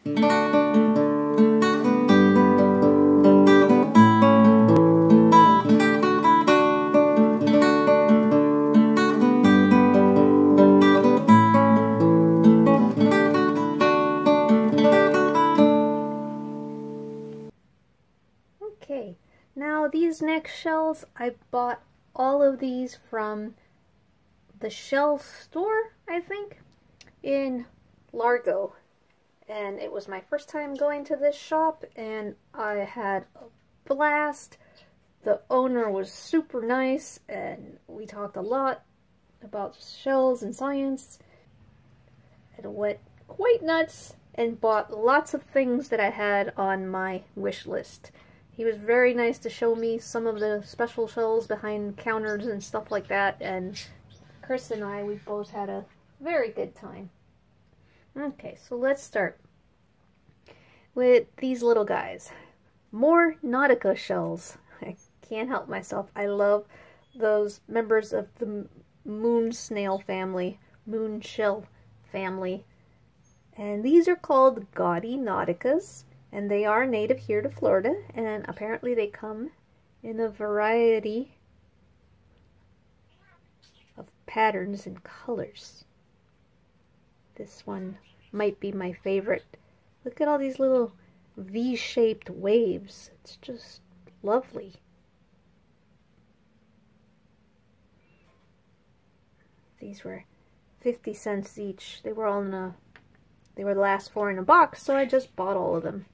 Okay, now these next shells, I bought all of these from the Shell store, I think, in Largo. And it was my first time going to this shop, and I had a blast. The owner was super nice, and we talked a lot about shells and science. And went quite nuts and bought lots of things that I had on my wish list. He was very nice to show me some of the special shells behind counters and stuff like that, and Chris and I, we both had a very good time. Okay, so let's start with these little guys. More Nautica shells. I can't help myself. I love those members of the moon snail family, moon shell family. And these are called Gaudy Nauticas, and they are native here to Florida, and apparently they come in a variety of patterns and colors. This one might be my favorite. Look at all these little V-shaped waves. It's just lovely. These were 50 cents each. They were all in a, they were the last 4 in a box, so I just bought all of them.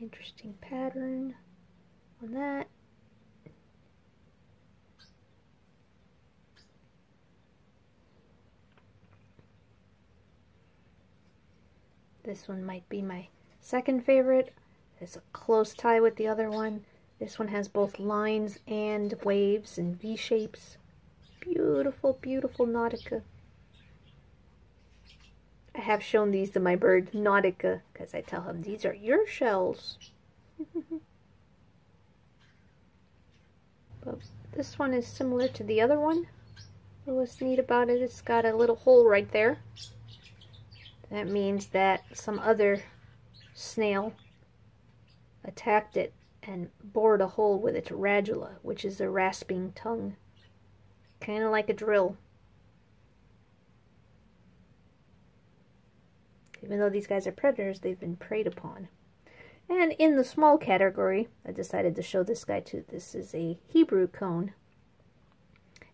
Interesting pattern on that. This one might be my second favorite. It's a close tie with the other one. This one has both lines and waves and V-shapes. Beautiful, beautiful Nautica. I have shown these to my bird, Nautica, because I tell him, these are your shells. But this one is similar to the other one. What's neat about it, it's got a little hole right there. That means that some other snail attacked it and bored a hole with its radula, which is a rasping tongue. Kind of like a drill. Even though these guys are predators, they've been preyed upon. And in the small category, I decided to show this guy too. This is a Hebrew cone.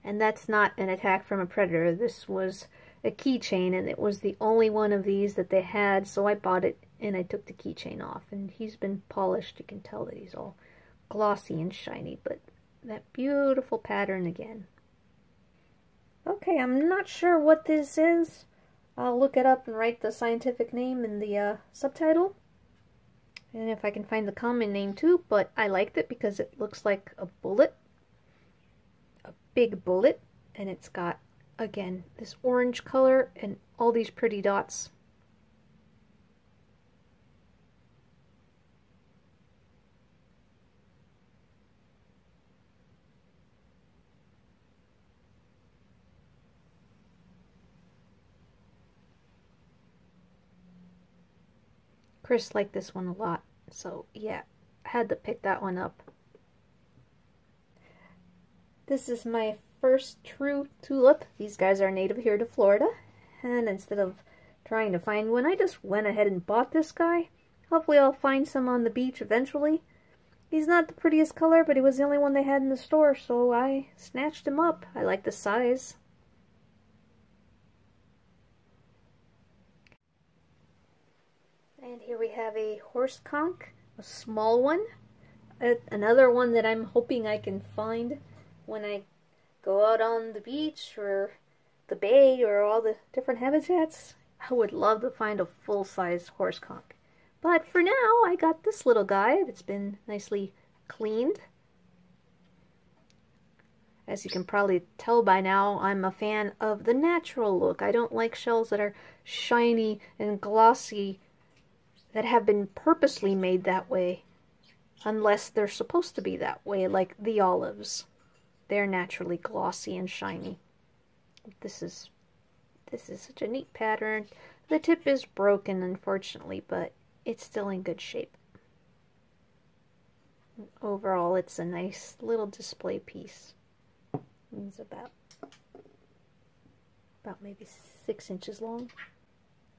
And that's not an attack from a predator. This was a keychain, and it was the only one of these that they had, so I bought it and I took the keychain off. And he's been polished. You can tell that he's all glossy and shiny, but that beautiful pattern again. Okay, I'm not sure what this is. I'll look it up and write the scientific name in the subtitle. And if I can find the common name too, but I liked it because it looks like a bullet. A big bullet. And it's got, again, this orange color and all these pretty dots. Chris liked this one a lot, so yeah, I had to pick that one up. This is my first true tulip. These guys are native here to Florida, and instead of trying to find one, I just went ahead and bought this guy. Hopefully I'll find some on the beach eventually. He's not the prettiest color, but he was the only one they had in the store, so I snatched him up. I like the size. And here we have a horse conch, a small one. Another one that I'm hoping I can find when I go out on the beach or the bay or all the different habitats. I would love to find a full-size horse conch. But for now, I got this little guy that's been nicely cleaned. As you can probably tell by now, I'm a fan of the natural look. I don't like shells that are shiny and glossy that have been purposely made that way, unless they're supposed to be that way, like the olives. They're naturally glossy and shiny. This is This is such a neat pattern. The tip is broken, unfortunately, but it's still in good shape. Overall, it's a nice little display piece. It's about maybe 6 inches long.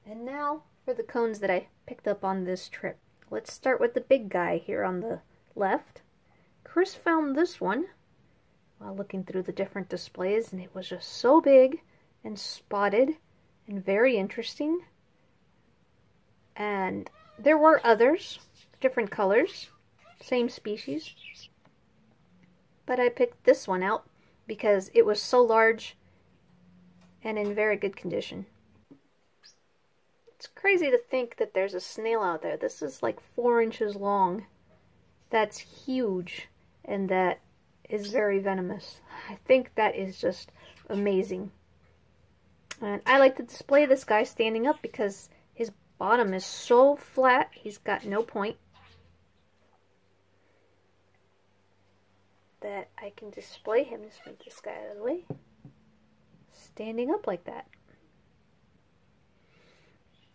And now for the cones that I picked up on this trip. Let's start with the big guy here on the left. Chris found this one while looking through the different displays, and it was just so big and spotted and very interesting. And there were others, different colors, same species, but I picked this one out because it was so large and in very good condition. It's crazy to think that there's a snail out there. This is like 4 inches long. That's huge, and that is very venomous. I think that is just amazing. And I like to display this guy standing up because his bottom is so flat, he's got no point, that I can display him. Just move this guy out of the way. Standing up like that.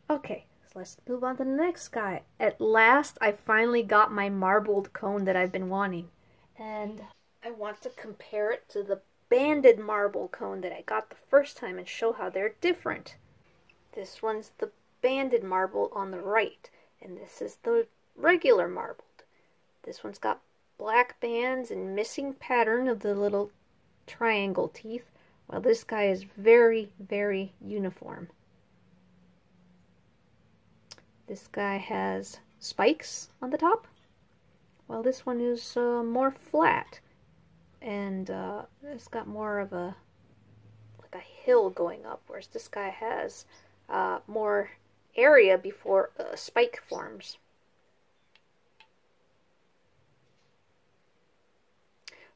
Okay, so let's move on to the next guy. At last, I finally got my marbled cone that I've been wanting. And I want to compare it to the banded marble cone that I got the first time and show how they're different. This one's the banded marble on the right, and this is the regular marbled. This one's got black bands and missing pattern of the little triangle teeth, while this guy is very, very uniform. This guy has spikes on the top, while this one is more flat, and it's got more of a like a hill going up, whereas this guy has more area before a spike forms.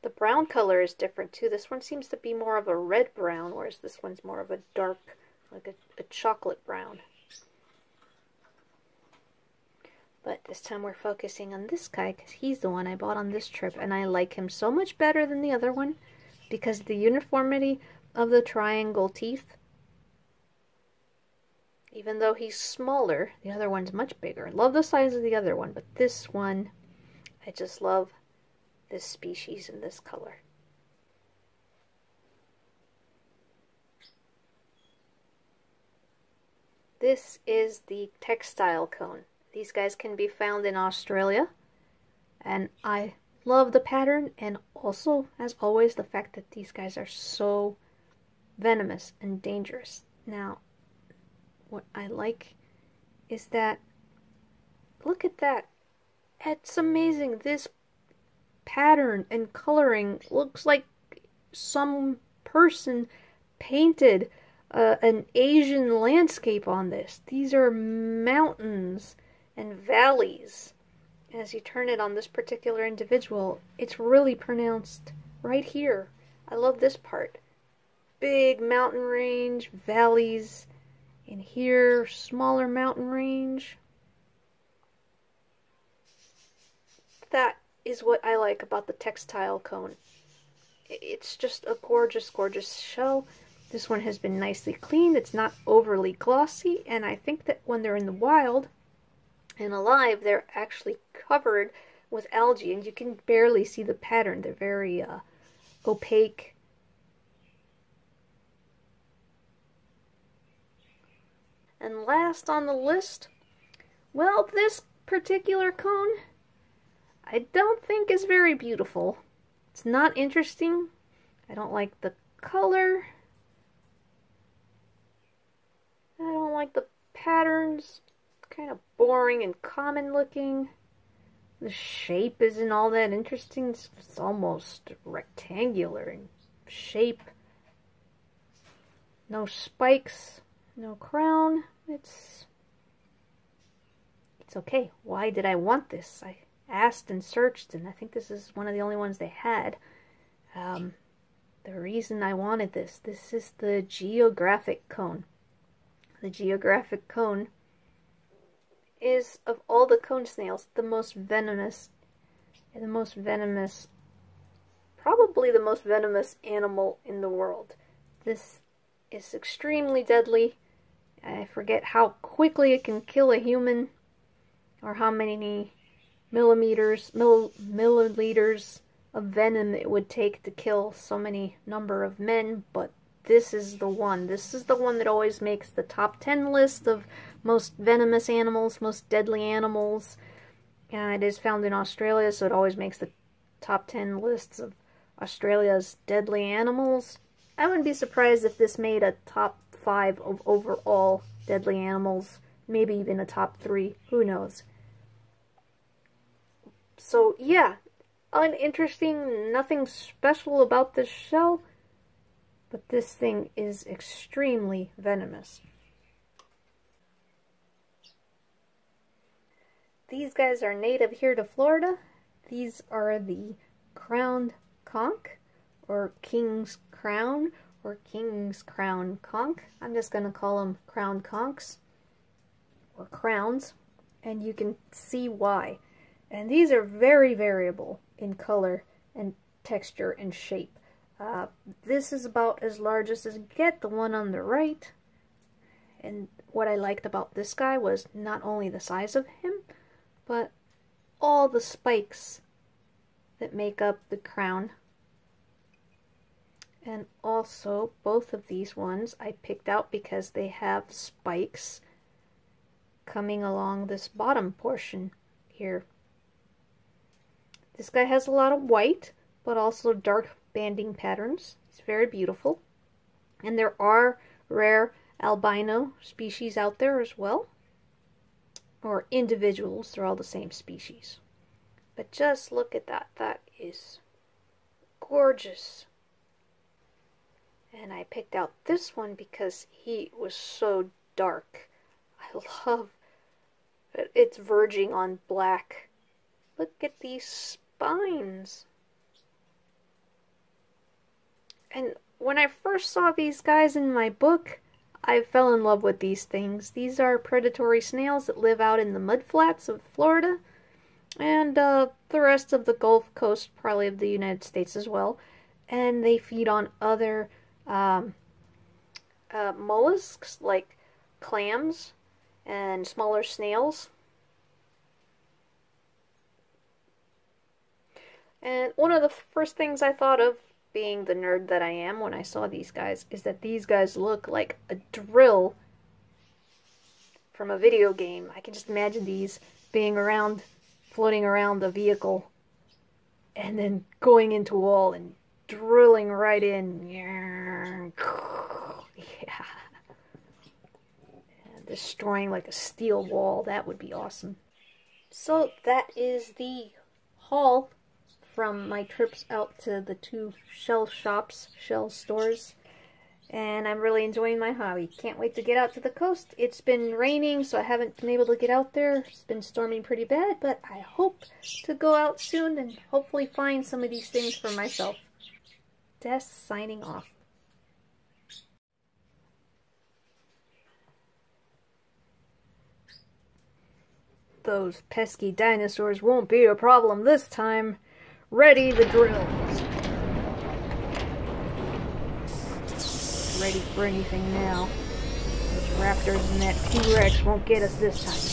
The brown color is different too. This one seems to be more of a red brown, whereas this one's more of a dark, like a chocolate brown. But this time we're focusing on this guy because he's the one I bought on this trip, and I like him so much better than the other one because of the uniformity of the triangle teeth. Even though he's smaller, the other one's much bigger. I love the size of the other one, but this one, I just love this species and this color. This is the textile cone. These guys can be found in Australia, and I love the pattern, and also, as always, the fact that these guys are so venomous and dangerous. Now, what I like is that, look at that. It's amazing. This pattern and coloring looks like some person painted an Asian landscape on this. These are mountains and valleys. As you turn it on this particular individual, it's really pronounced right here. I love this part. Big mountain range, valleys, and here, smaller mountain range. That is what I like about the textile cone. It's just a gorgeous, gorgeous shell. This one has been nicely cleaned. It's not overly glossy, and I think that when they're in the wild and alive, they're actually covered with algae, and you can barely see the pattern. They're very opaque. And last on the list, well, this particular cone I don't think is very beautiful. It's not interesting. I don't like the color. I don't like the patterns. It's kind of boring and common looking. The shape isn't all that interesting. It's almost rectangular in shape. No spikes, no crown. It's okay. Why did I want this? I asked and searched, and I think this is one of the only ones they had. The reason I wanted this is the geographic cone. The geographic cone is, of all the cone snails, the most venomous, probably the most venomous animal in the world. This is extremely deadly. I forget how quickly it can kill a human, or how many milliliters of venom it would take to kill so many number of men, but this is the one. This is the one that always makes the top 10 list of most venomous animals, most deadly animals. And it is found in Australia, so it always makes the top 10 lists of Australia's deadly animals. I wouldn't be surprised if this made a top 5 of overall deadly animals, maybe even a top 3, who knows. So yeah, uninteresting, nothing special about this shell, but this thing is extremely venomous. These guys are native here to Florida. These are the crowned conch, or king's crown, or king's crown conch. I'm just going to call them crowned conchs, or crowns, and you can see why. And these are very variable in color and texture and shape. This is about as large as it get, the one on the right. And what I liked about this guy was not only the size of him, but all the spikes that make up the crown. And also, both of these ones I picked out because they have spikes coming along this bottom portion here. This guy has a lot of white, but also dark banding patterns. It's very beautiful. And there are rare albino species out there as well. Or individuals, they're all the same species. But just look at that. That is gorgeous. And I picked out this one because he was so dark. I love it. It's verging on black. Look at these spines. And when I first saw these guys in my book, I fell in love with these things. These are predatory snails that live out in the mudflats of Florida and the rest of the Gulf Coast, probably of the United States as well. And they feed on other mollusks like clams and smaller snails. And one of the first things I thought of, being the nerd that I am when I saw these guys, is that these guys look like a drill from a video game. I can just imagine these being around, floating around the vehicle, and then going into a wall and drilling right in. Yeah. And destroying like a steel wall. That would be awesome. So that is the haul from my trips out to the 2 shell shops, shell stores, and I'm really enjoying my hobby. Can't wait to get out to the coast. It's been raining, so I haven't been able to get out there. It's been storming pretty bad, but I hope to go out soon and hopefully find some of these things for myself. Des signing off. Those pesky dinosaurs won't be a problem this time. Ready the drills. Ready for anything now. Those raptors and that T-Rex won't get us this time.